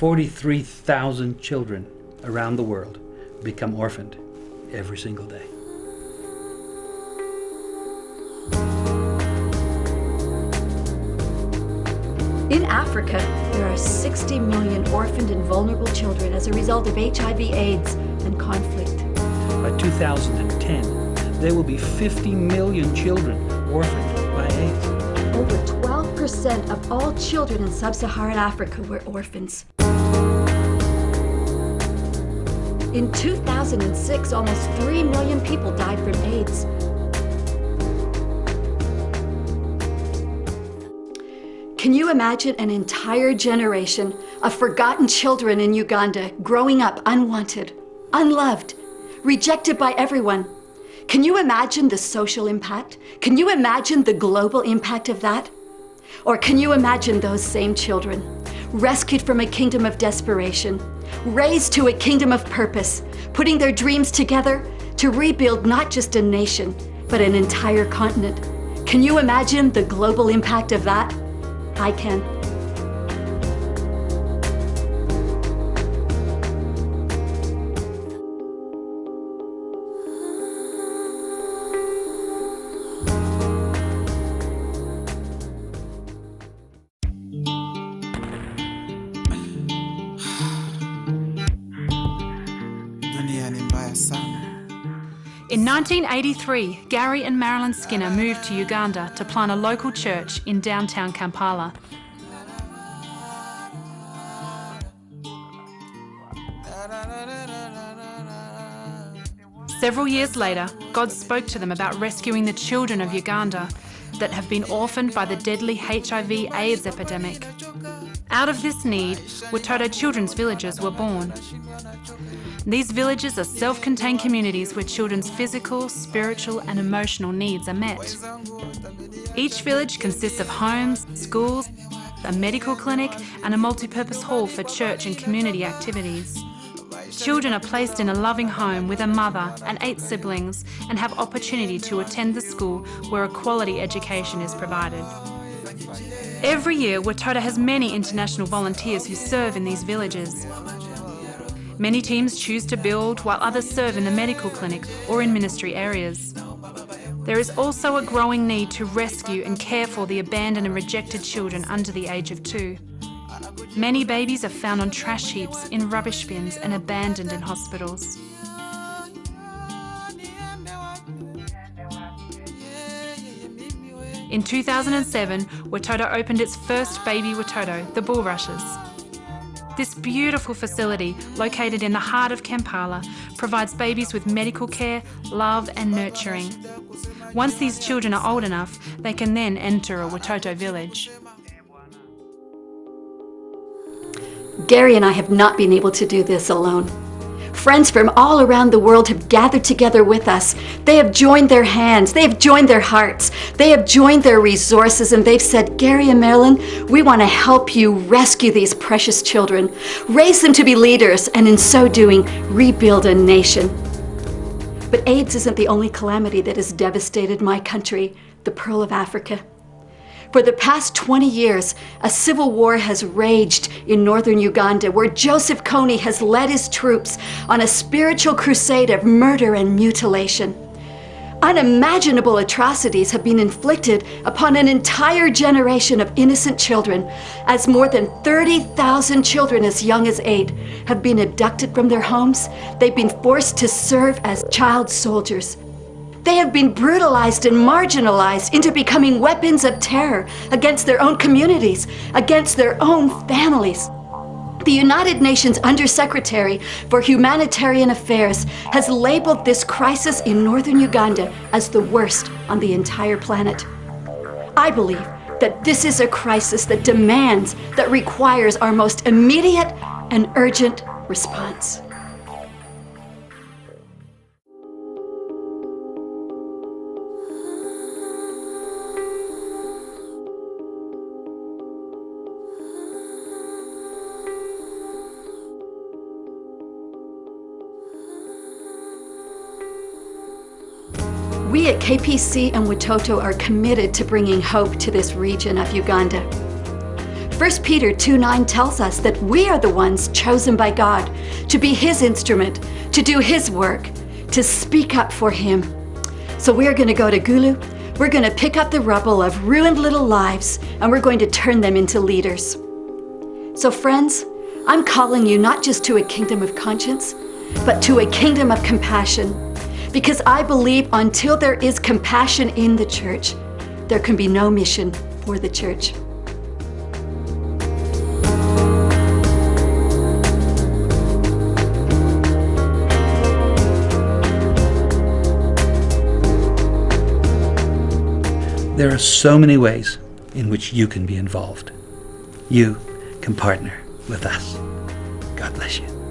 43,000 children around the world become orphaned every single day. In Africa, there are 60 million orphaned and vulnerable children as a result of HIV/AIDS and conflict. By 2010, there will be 50 million children orphaned by AIDS. Over 12% of all children in sub-Saharan Africa were orphans. In 2006, almost 3 million people died from AIDS. Can you imagine an entire generation of forgotten children in Uganda growing up unwanted, unloved, rejected by everyone? Can you imagine the social impact? Can you imagine the global impact of that? Or can you imagine those same children, rescued from a kingdom of desperation, raised to a kingdom of purpose, putting their dreams together to rebuild not just a nation, but an entire continent? Can you imagine the global impact of that? I can. In 1983, Gary and Marilyn Skinner moved to Uganda to plant a local church in downtown Kampala. Several years later, God spoke to them about rescuing the children of Uganda that have been orphaned by the deadly HIV/AIDS epidemic. Out of this need, Watoto children's villages were born. These villages are self-contained communities where children's physical, spiritual and emotional needs are met. Each village consists of homes, schools, a medical clinic and a multi-purpose hall for church and community activities. Children are placed in a loving home with a mother and 8 siblings and have opportunity to attend the school where a quality education is provided. Every year, Watoto has many international volunteers who serve in these villages. Many teams choose to build while others serve in the medical clinic or in ministry areas. There is also a growing need to rescue and care for the abandoned and rejected children under the age of 2. Many babies are found on trash heaps, in rubbish bins and abandoned in hospitals. In 2007, Watoto opened its first baby Watoto, the Bulrushes. This beautiful facility, located in the heart of Kampala, provides babies with medical care, love and nurturing. Once these children are old enough, they can then enter a Watoto village. Gary and I have not been able to do this alone. Friends from all around the world have gathered together with us. They have joined their hands, they have joined their hearts, they have joined their resources, and they've said, Gary and Marilyn, we want to help you rescue these precious children, raise them to be leaders, and in so doing, rebuild a nation. But AIDS isn't the only calamity that has devastated my country, the Pearl of Africa. For the past 20 years, a civil war has raged in northern Uganda, where Joseph Kony has led his troops on a spiritual crusade of murder and mutilation. Unimaginable atrocities have been inflicted upon an entire generation of innocent children, as more than 30,000 children as young as 8 have been abducted from their homes. They've been forced to serve as child soldiers. They have been brutalized and marginalized into becoming weapons of terror against their own communities, against their own families. The United Nations Undersecretary for Humanitarian Affairs has labeled this crisis in northern Uganda as the worst on the entire planet. I believe that this is a crisis that demands, that requires our most immediate and urgent response. We at KPC and Watoto are committed to bringing hope to this region of Uganda. 1 Peter 2:9 tells us that we are the ones chosen by God to be His instrument, to do His work, to speak up for Him. So we're going to go to Gulu, we're going to pick up the rubble of ruined little lives, and we're going to turn them into leaders. So friends, I'm calling you not just to a kingdom of conscience, but to a kingdom of compassion. Because I believe until there is compassion in the church, there can be no mission for the church. There are so many ways in which you can be involved. You can partner with us. God bless you.